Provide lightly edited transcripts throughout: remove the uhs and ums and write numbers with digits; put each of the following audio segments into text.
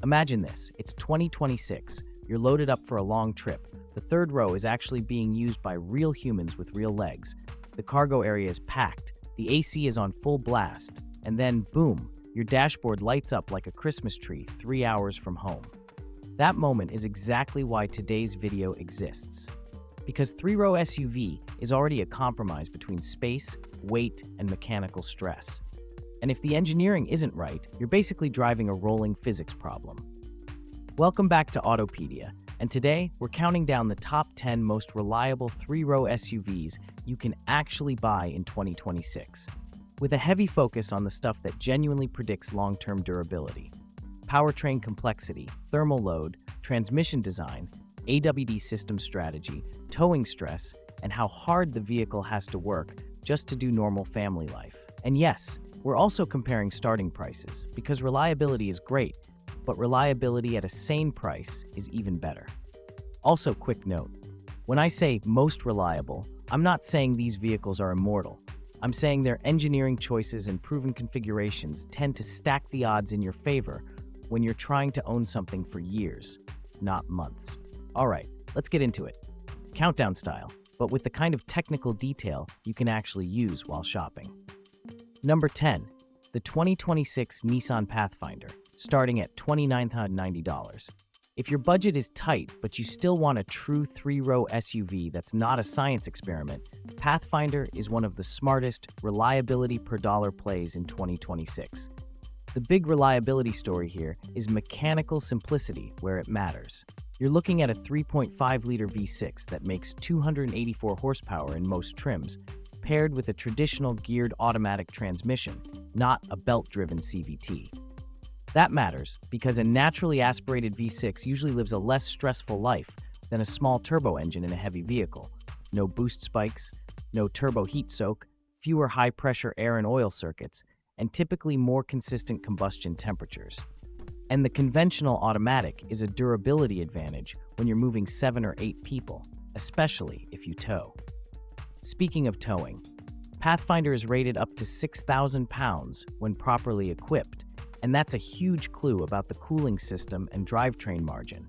Imagine this, it's 2026, you're loaded up for a long trip. The third row is actually being used by real humans with real legs. The cargo area is packed, the AC is on full blast, and then, boom, your dashboard lights up like a Christmas tree 3 hours from home. That moment is exactly why today's video exists. Because three-row SUV is already a compromise between space, weight, and mechanical stress. And if the engineering isn't right, you're basically driving a rolling physics problem. Welcome back to Auto Pedia, and today we're counting down the top 10 most reliable three-row SUVs you can actually buy in 2026, with a heavy focus on the stuff that genuinely predicts long-term durability. Powertrain complexity, thermal load, transmission design, AWD system strategy, towing stress, and how hard the vehicle has to work just to do normal family life. And yes, we're also comparing starting prices, because reliability is great, but reliability at a sane price is even better. Also, quick note, when I say most reliable, I'm not saying these vehicles are immortal. I'm saying their engineering choices and proven configurations tend to stack the odds in your favor when you're trying to own something for years, not months. All right, let's get into it. Countdown style, but with the kind of technical detail you can actually use while shopping. Number 10, the 2026 Nissan Pathfinder, starting at $2,990. If your budget is tight, but you still want a true three-row SUV that's not a science experiment, Pathfinder is one of the smartest reliability per dollar plays in 2026. The big reliability story here is mechanical simplicity where it matters. You're looking at a 3.5-liter V6 that makes 284 horsepower in most trims, paired with a traditional geared automatic transmission, not a belt-driven CVT. That matters because a naturally aspirated V6 usually lives a less stressful life than a small turbo engine in a heavy vehicle. No boost spikes, no turbo heat soak, fewer high-pressure air and oil circuits, and typically more consistent combustion temperatures. And the conventional automatic is a durability advantage when you're moving 7 or 8 people, especially if you tow. Speaking of towing, Pathfinder is rated up to 6,000 pounds when properly equipped, and that's a huge clue about the cooling system and drivetrain margin.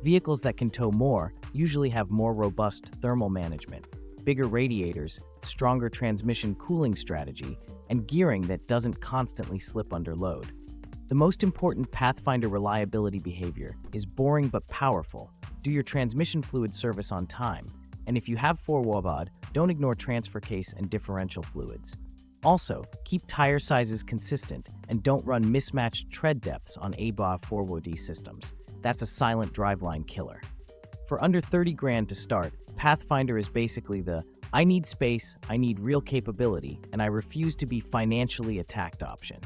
Vehicles that can tow more usually have more robust thermal management, bigger radiators, stronger transmission cooling strategy, and gearing that doesn't constantly slip under load. The most important Pathfinder reliability behavior is boring but powerful. Do your transmission fluid service on time, and if you have 4WD, don't ignore transfer case and differential fluids. Also, keep tire sizes consistent and don't run mismatched tread depths on ABA 4WD systems. That's a silent driveline killer. For under 30 grand to start, Pathfinder is basically the I need space, I need real capability, and I refuse to be financially attacked option.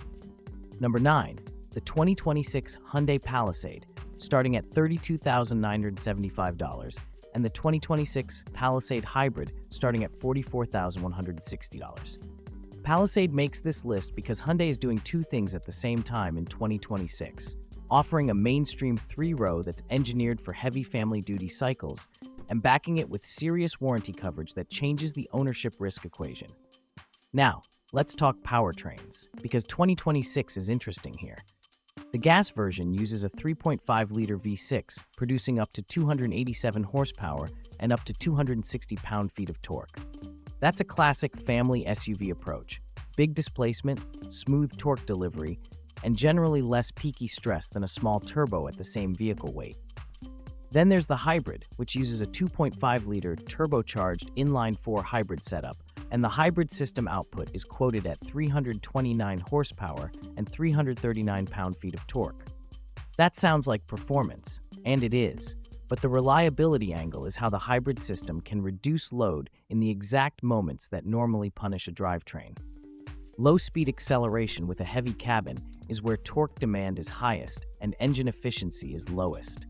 Number 9, the 2026 Hyundai Palisade, starting at $32,975, and the 2026 Palisade Hybrid, starting at $44,160. Palisade makes this list because Hyundai is doing two things at the same time in 2026, offering a mainstream three-row that's engineered for heavy family duty cycles and backing it with serious warranty coverage that changes the ownership risk equation. Now, let's talk powertrains, because 2026 is interesting here. The gas version uses a 3.5-liter V6, producing up to 287 horsepower and up to 260 pound-feet of torque. That's a classic family SUV approach. Big displacement, smooth torque delivery, and generally less peaky stress than a small turbo at the same vehicle weight. Then there's the hybrid, which uses a 2.5-liter turbocharged inline-4 hybrid setup, and the hybrid system output is quoted at 329 horsepower and 339 pound-feet of torque. That sounds like performance, and it is. But the reliability angle is how the hybrid system can reduce load in the exact moments that normally punish a drivetrain. Low-speed acceleration with a heavy cabin is where torque demand is highest and engine efficiency is lowest.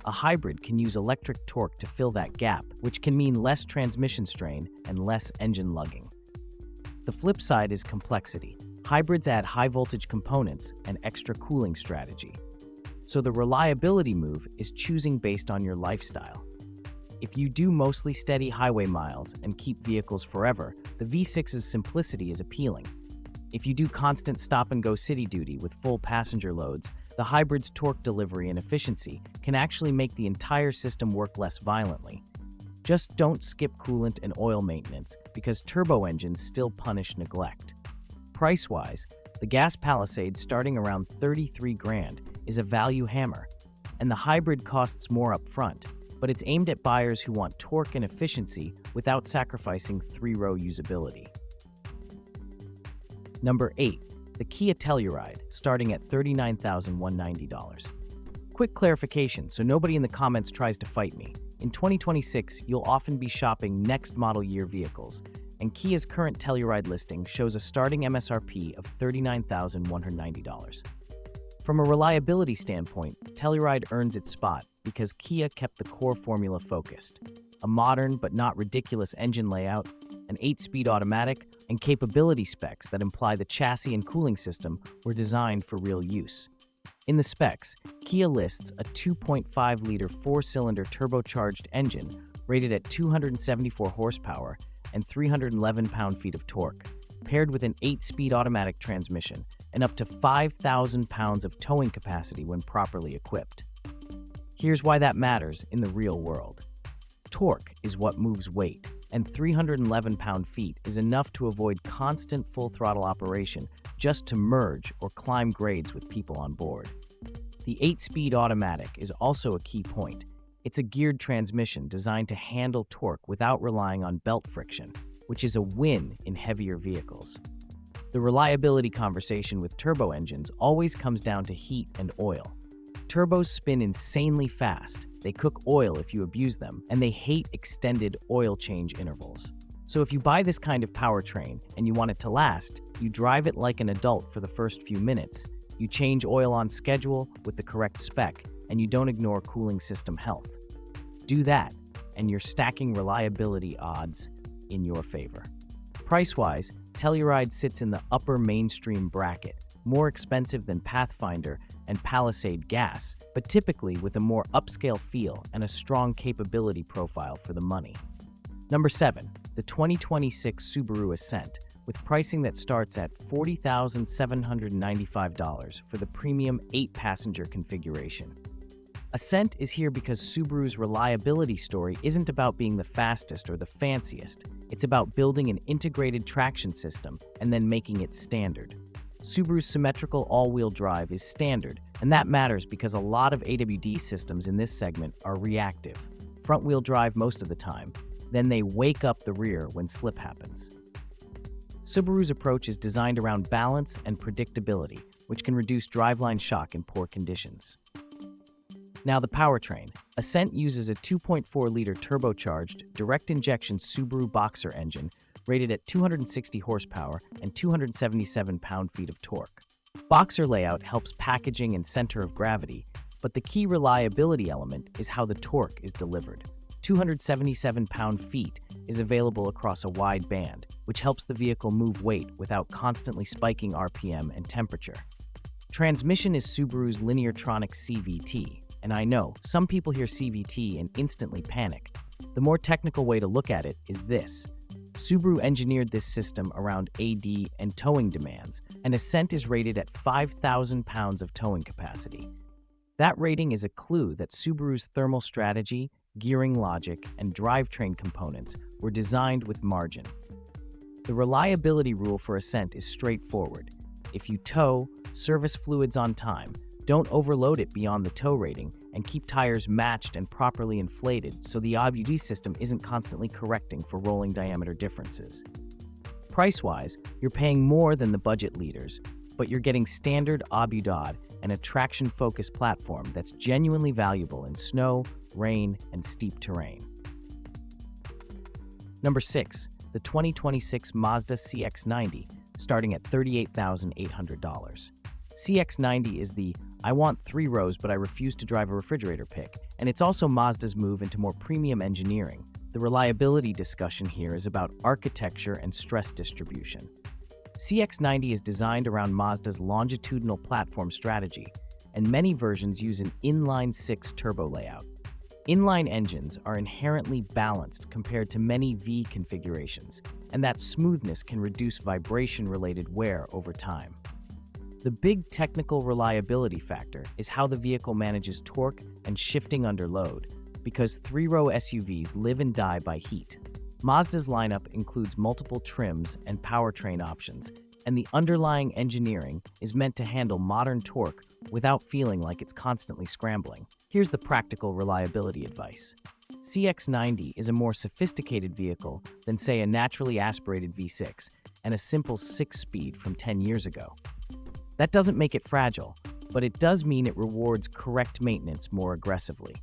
A hybrid can use electric torque to fill that gap, which can mean less transmission strain and less engine lugging. The flip side is complexity. Hybrids add high-voltage components and extra cooling strategy. So the reliability move is choosing based on your lifestyle. If you do mostly steady highway miles and keep vehicles forever, the V6's simplicity is appealing. If you do constant stop-and-go city duty with full passenger loads, the hybrid's torque delivery and efficiency can actually make the entire system work less violently. Just don't skip coolant and oil maintenance because turbo engines still punish neglect. Price-wise, the gas Palisade starting around 33 grand is a value hammer, and the hybrid costs more up front, but it's aimed at buyers who want torque and efficiency without sacrificing three-row usability. Number 8. The Kia Telluride, starting at $39,190. Quick clarification so nobody in the comments tries to fight me. In 2026, you'll often be shopping next model year vehicles, and Kia's current Telluride listing shows a starting MSRP of $39,190. From a reliability standpoint, Telluride earns its spot because Kia kept the core formula focused. A modern but not ridiculous engine layout, an 8-speed automatic, and capability specs that imply the chassis and cooling system were designed for real use. In the specs, Kia lists a 2.5-liter 4-cylinder turbocharged engine rated at 274 horsepower and 311 pound-feet of torque, paired with an 8-speed automatic transmission and up to 5,000 pounds of towing capacity when properly equipped. Here's why that matters in the real world. Torque is what moves weight, and 311 pound-feet is enough to avoid constant full-throttle operation just to merge or climb grades with people on board. The 8-speed automatic is also a key point. It's a geared transmission designed to handle torque without relying on belt friction, which is a win in heavier vehicles. The reliability conversation with turbo engines always comes down to heat and oil. Turbos spin insanely fast, they cook oil if you abuse them, and they hate extended oil change intervals. So if you buy this kind of powertrain and you want it to last, you drive it like an adult for the first few minutes, you change oil on schedule with the correct spec, and you don't ignore cooling system health. Do that, and you're stacking reliability odds in your favor. Price-wise, Telluride sits in the upper mainstream bracket, more expensive than Pathfinder and Palisade gas, but typically with a more upscale feel and a strong capability profile for the money. Number 7. The 2026 Subaru Ascent, with pricing that starts at $40,795 for the premium 8-passenger configuration. Ascent is here because Subaru's reliability story isn't about being the fastest or the fanciest. It's about building an integrated traction system and then making it standard. Subaru's symmetrical all-wheel drive is standard, and that matters because a lot of AWD systems in this segment are reactive, front-wheel drive most of the time, then they wake up the rear when slip happens. Subaru's approach is designed around balance and predictability, which can reduce driveline shock in poor conditions. Now the powertrain. Ascent uses a 2.4-liter turbocharged, direct-injection Subaru Boxer engine rated at 260 horsepower and 277 pound-feet of torque. Boxer layout helps packaging and center of gravity, but the key reliability element is how the torque is delivered. 277 pound-feet is available across a wide band, which helps the vehicle move weight without constantly spiking RPM and temperature. Transmission is Subaru's Lineartronic CVT, and I know, some people hear CVT and instantly panic. The more technical way to look at it is this. Subaru engineered this system around AD and towing demands, and Ascent is rated at 5,000 pounds of towing capacity. That rating is a clue that Subaru's thermal strategy, gearing logic, and drivetrain components were designed with margin. The reliability rule for Ascent is straightforward. If you tow, service fluids on time, don't overload it beyond the tow rating, and keep tires matched and properly inflated so the AWD system isn't constantly correcting for rolling diameter differences. Price-wise, you're paying more than the budget leaders, but you're getting standard AWD and a traction-focused platform that's genuinely valuable in snow, rain, and steep terrain. Number 6. The 2026 Mazda CX-90, starting at $38,800. CX-90 is the "I want 3 rows but I refuse to drive a refrigerator" pick, and it's also Mazda's move into more premium engineering. The reliability discussion here is about architecture and stress distribution. CX-90 is designed around Mazda's longitudinal platform strategy, and many versions use an inline-6 turbo layout. Inline engines are inherently balanced compared to many V configurations, and that smoothness can reduce vibration-related wear over time. The big technical reliability factor is how the vehicle manages torque and shifting under load, because three-row SUVs live and die by heat. Mazda's lineup includes multiple trims and powertrain options, and the underlying engineering is meant to handle modern torque without feeling like it's constantly scrambling. Here's the practical reliability advice. CX-90 is a more sophisticated vehicle than, say, a naturally aspirated V6 and a simple 6-speed from 10 years ago. That doesn't make it fragile, but it does mean it rewards correct maintenance more aggressively.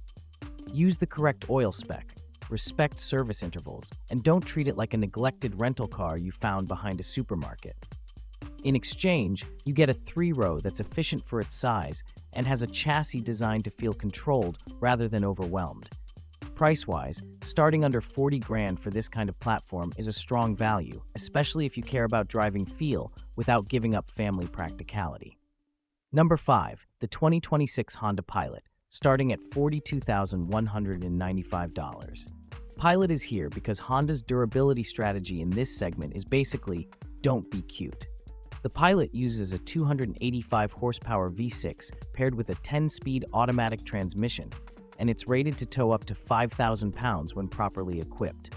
Use the correct oil spec, respect service intervals, and don't treat it like a neglected rental car you found behind a supermarket. In exchange, you get a three-row that's efficient for its size and has a chassis designed to feel controlled rather than overwhelmed. Price-wise, starting under 40 grand for this kind of platform is a strong value, especially if you care about driving feel without giving up family practicality. Number 5, the 2026 Honda Pilot, starting at $42,195. Pilot is here because Honda's durability strategy in this segment is basically, don't be cute. The Pilot uses a 285 horsepower V6 paired with a 10-speed automatic transmission, and it's rated to tow up to 5,000 pounds when properly equipped.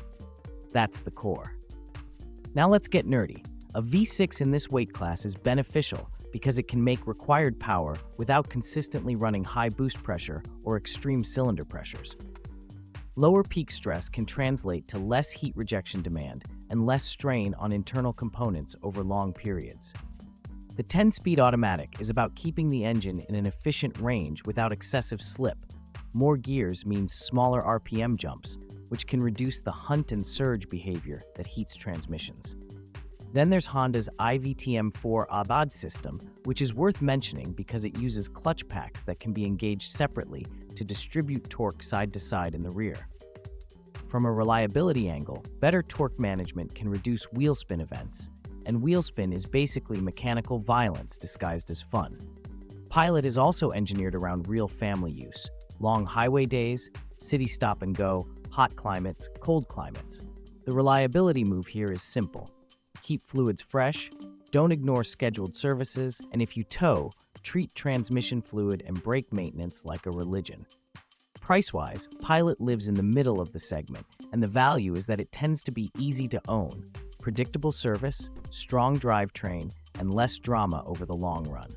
That's the core. Now let's get nerdy. A V6 in this weight class is beneficial because it can make required power without consistently running high boost pressure or extreme cylinder pressures. Lower peak stress can translate to less heat rejection demand and less strain on internal components over long periods. The 10-speed automatic is about keeping the engine in an efficient range without excessive slip. More gears means smaller RPM jumps, which can reduce the hunt and surge behavior that heats transmissions. Then there's Honda's IVTM4 ABAD system, which is worth mentioning because it uses clutch packs that can be engaged separately to distribute torque side to side in the rear. From a reliability angle, better torque management can reduce wheel spin events, and wheel spin is basically mechanical violence disguised as fun. Pilot is also engineered around real family use, long highway days, city stop and go, hot climates, cold climates. The reliability move here is simple. Keep fluids fresh, don't ignore scheduled services, and if you tow, treat transmission fluid and brake maintenance like a religion. Price-wise, Pilot lives in the middle of the segment, and the value is that it tends to be easy to own, predictable service, strong drivetrain, and less drama over the long run.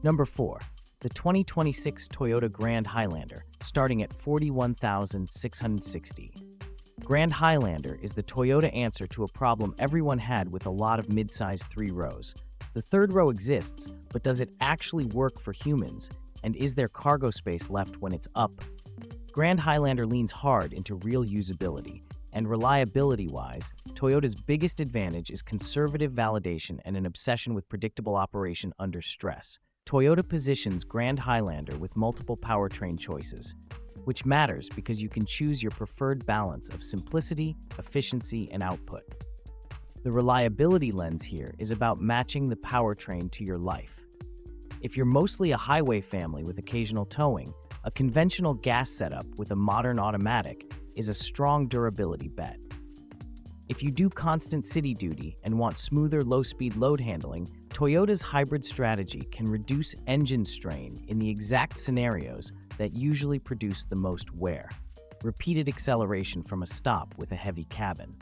Number 4, the 2026 Toyota Grand Highlander, starting at $41,660. Grand Highlander is the Toyota answer to a problem everyone had with a lot of mid-size three rows. The third row exists, but does it actually work for humans? And is there cargo space left when it's up? Grand Highlander leans hard into real usability, and reliability-wise, Toyota's biggest advantage is conservative validation and an obsession with predictable operation under stress. Toyota positions Grand Highlander with multiple powertrain choices, which matters because you can choose your preferred balance of simplicity, efficiency, and output. The reliability lens here is about matching the powertrain to your life. If you're mostly a highway family with occasional towing, a conventional gas setup with a modern automatic is a strong durability bet. If you do constant city duty and want smoother low-speed load handling, Toyota's hybrid strategy can reduce engine strain in the exact scenarios that usually produce the most wear. Repeated acceleration from a stop with a heavy cabin.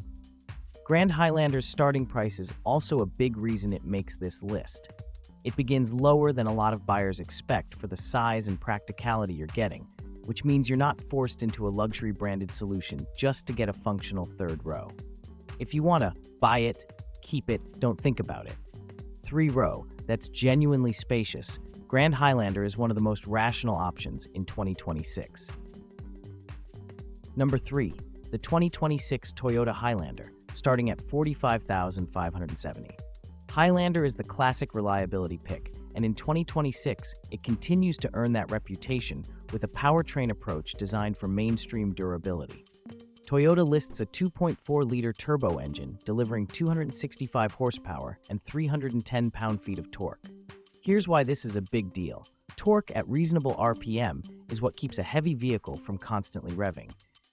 Grand Highlander's starting price is also a big reason it makes this list. It begins lower than a lot of buyers expect for the size and practicality you're getting, which means you're not forced into a luxury branded solution just to get a functional third row. If you want to buy it, keep it, don't think about it. Three-row, that's genuinely spacious, Grand Highlander is one of the most rational options in 2026. Number 3, the 2026 Toyota Highlander, starting at $45,570. Highlander is the classic reliability pick, and in 2026, it continues to earn that reputation with a powertrain approach designed for mainstream durability. Toyota lists a 2.4-liter turbo engine delivering 265 horsepower and 310 pound-feet of torque. Here's why this is a big deal. Torque at reasonable RPM is what keeps a heavy vehicle from constantly revving,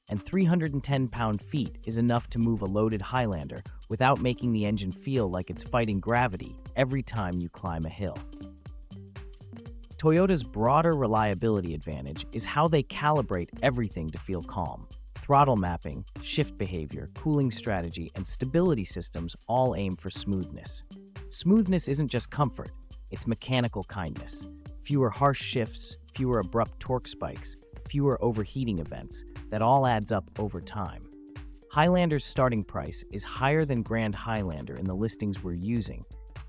and 310 pound-feet is enough to move a loaded Highlander without making the engine feel like it's fighting gravity every time you climb a hill. Toyota's broader reliability advantage is how they calibrate everything to feel calm. Throttle mapping, shift behavior, cooling strategy, and stability systems all aim for smoothness. Smoothness isn't just comfort, it's mechanical kindness. Fewer harsh shifts, fewer abrupt torque spikes, fewer overheating events, that all adds up over time. Highlander's starting price is higher than Grand Highlander in the listings we're using,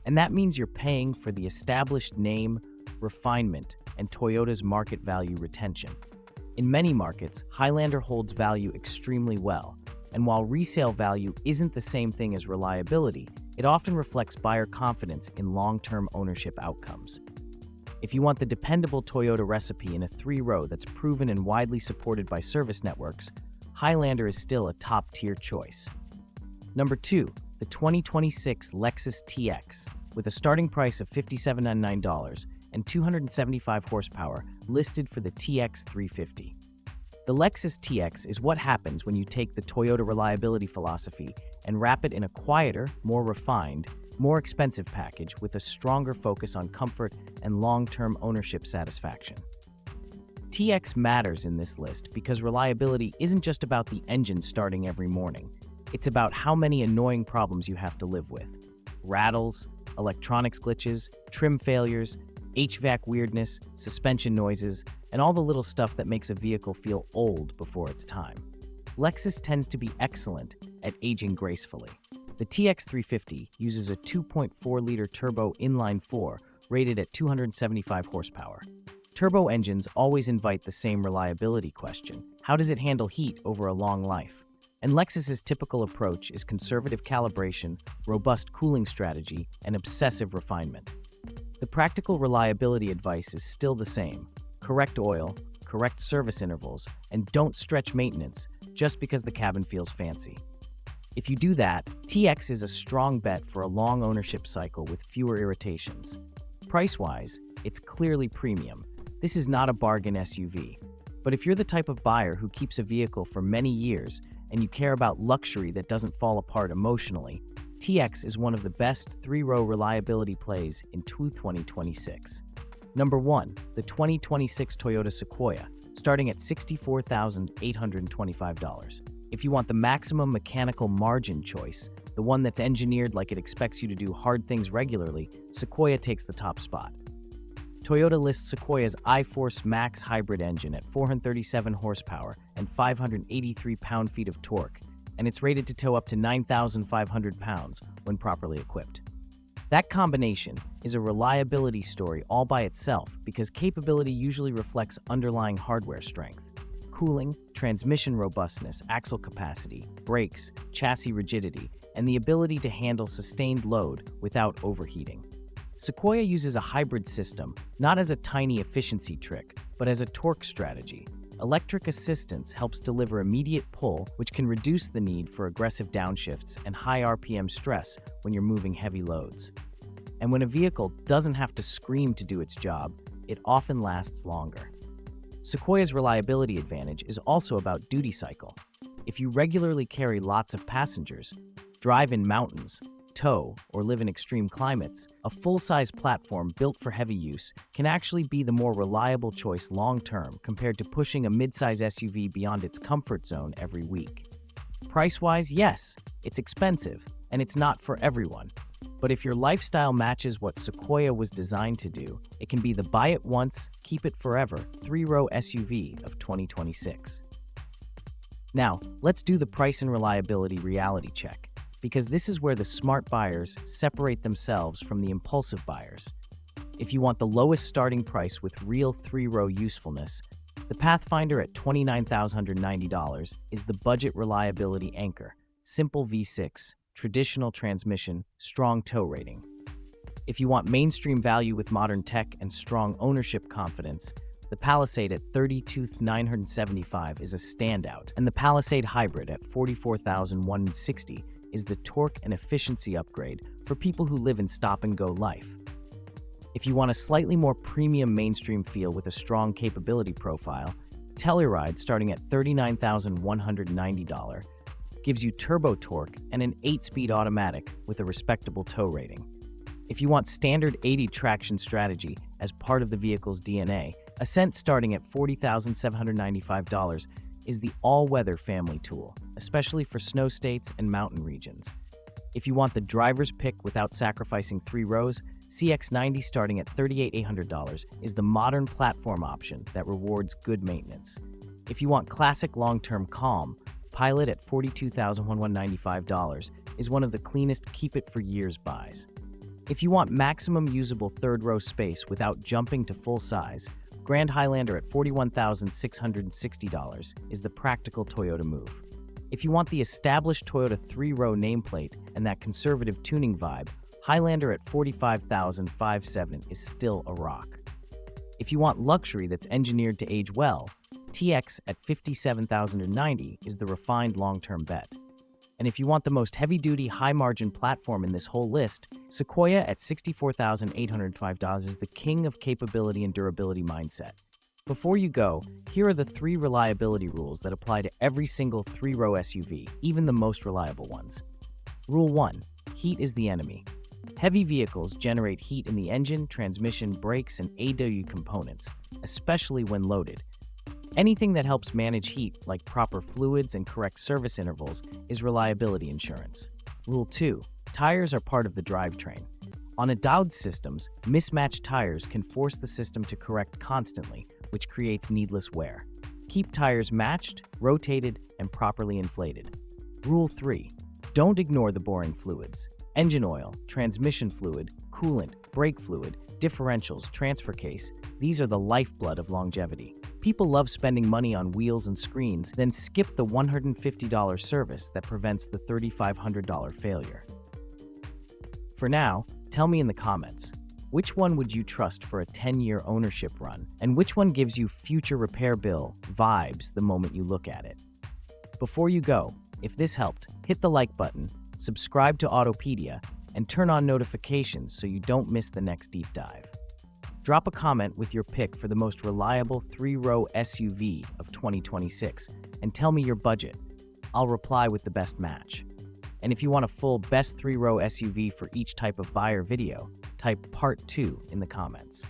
and that means you're paying for the established name, refinement, and Toyota's market value retention. In many markets, Highlander holds value extremely well, and while resale value isn't the same thing as reliability, it often reflects buyer confidence in long-term ownership outcomes. If you want the dependable Toyota recipe in a three-row that's proven and widely supported by service networks, Highlander is still a top-tier choice. Number 2, the 2026 Lexus TX, with a starting price of $57,999 and 275 horsepower, listed for the TX 350. The Lexus TX is what happens when you take the Toyota reliability philosophy and wrap it in a quieter, more refined, more expensive package with a stronger focus on comfort and long-term ownership satisfaction. TX matters in this list because reliability isn't just about the engine starting every morning. It's about how many annoying problems you have to live with. Rattles, electronics glitches, trim failures, HVAC weirdness, suspension noises, and all the little stuff that makes a vehicle feel old before its time. Lexus tends to be excellent at aging gracefully. The TX 350 uses a 2.4-liter turbo inline-4 rated at 275 horsepower. Turbo engines always invite the same reliability question: how does it handle heat over a long life? And Lexus's typical approach is conservative calibration, robust cooling strategy, and obsessive refinement. The practical reliability advice is still the same: correct oil, correct service intervals, and don't stretch maintenance just because the cabin feels fancy. If you do that, TX is a strong bet for a long ownership cycle with fewer irritations. Price-wise, it's clearly premium. This is not a bargain SUV. But if you're the type of buyer who keeps a vehicle for many years and you care about luxury that doesn't fall apart emotionally, TX is one of the best three-row reliability plays in 2026. Number 1, the 2026 Toyota Sequoia, starting at $64,825. If you want the maximum mechanical margin choice, the one that's engineered like it expects you to do hard things regularly, Sequoia takes the top spot. Toyota lists Sequoia's iForce Max hybrid engine at 437 horsepower and 583 pound-feet of torque, and it's rated to tow up to 9,500 pounds when properly equipped. That combination is a reliability story all by itself because capability usually reflects underlying hardware strength. Cooling, transmission robustness, axle capacity, brakes, chassis rigidity, and the ability to handle sustained load without overheating. Sequoia uses a hybrid system, not as a tiny efficiency trick, but as a torque strategy. Electric assistance helps deliver immediate pull, which can reduce the need for aggressive downshifts and high RPM stress when you're moving heavy loads. And when a vehicle doesn't have to scream to do its job, it often lasts longer. Sequoia's reliability advantage is also about duty cycle. If you regularly carry lots of passengers, drive in mountains, tow, or live in extreme climates, a full-size platform built for heavy use can actually be the more reliable choice long-term compared to pushing a mid-size SUV beyond its comfort zone every week. Price-wise, yes, it's expensive, and it's not for everyone. But if your lifestyle matches what Sequoia was designed to do, it can be the buy it once, keep it forever three-row SUV of 2026. Now, let's do the price and reliability reality check, because this is where the smart buyers separate themselves from the impulsive buyers. If you want the lowest starting price with real three-row usefulness, the Pathfinder at $29,990 is the budget reliability anchor. Simple V6, traditional transmission, strong tow rating. If you want mainstream value with modern tech and strong ownership confidence, the Palisade at $32,975 is a standout, and the Palisade Hybrid at $44,160 is the torque and efficiency upgrade for people who live in stop-and-go life. If you want a slightly more premium mainstream feel with a strong capability profile, Telluride, starting at $39,190, gives you turbo torque and an 8-speed automatic with a respectable tow rating. If you want standard 80 traction strategy as part of the vehicle's DNA. Ascent, starting at $40,795, is the all-weather family tool, especially for snow states and mountain regions. If you want the driver's pick without sacrificing 3 rows, CX-90, starting at $38,800, is the modern platform option that rewards good maintenance. If you want classic long-term calm, Pilot at $42,195 is one of the cleanest keep-it-for-years buys. If you want maximum usable third-row space without jumping to full size, Grand Highlander at $41,660 is the practical Toyota move. If you want the established Toyota 3-row nameplate and that conservative tuning vibe, Highlander at $45,570 is still a rock. If you want luxury that's engineered to age well, TX at $57,090 is the refined long-term bet. And if you want the most heavy-duty, high-margin platform in this whole list, Sequoia at $64,805 is the king of capability and durability mindset. Before you go, here are the 3 reliability rules that apply to every single 3-row SUV, even the most reliable ones. Rule 1. Heat is the enemy. Heavy vehicles generate heat in the engine, transmission, brakes, and AW components, especially when loaded. Anything that helps manage heat, like proper fluids and correct service intervals, is reliability insurance. Rule 2. Tires are part of the drivetrain. On adapted systems, mismatched tires can force the system to correct constantly, which creates needless wear. Keep tires matched, rotated, and properly inflated. Rule 3. Don't ignore the boring fluids. Engine oil, transmission fluid, coolant, brake fluid, differentials, transfer case, these are the lifeblood of longevity. People love spending money on wheels and screens, then skip the $150 service that prevents the $3,500 failure. For now, tell me in the comments, which one would you trust for a 10-year ownership run, and which one gives you future repair bill vibes the moment you look at it? Before you go, if this helped, hit the like button, subscribe to Auto Pedia, and turn on notifications so you don't miss the next deep dive. Drop a comment with your pick for the most reliable 3-row SUV of 2026 and tell me your budget. I'll reply with the best match. And if you want a full best 3-row SUV for each type of buyer video, type Part 2 in the comments.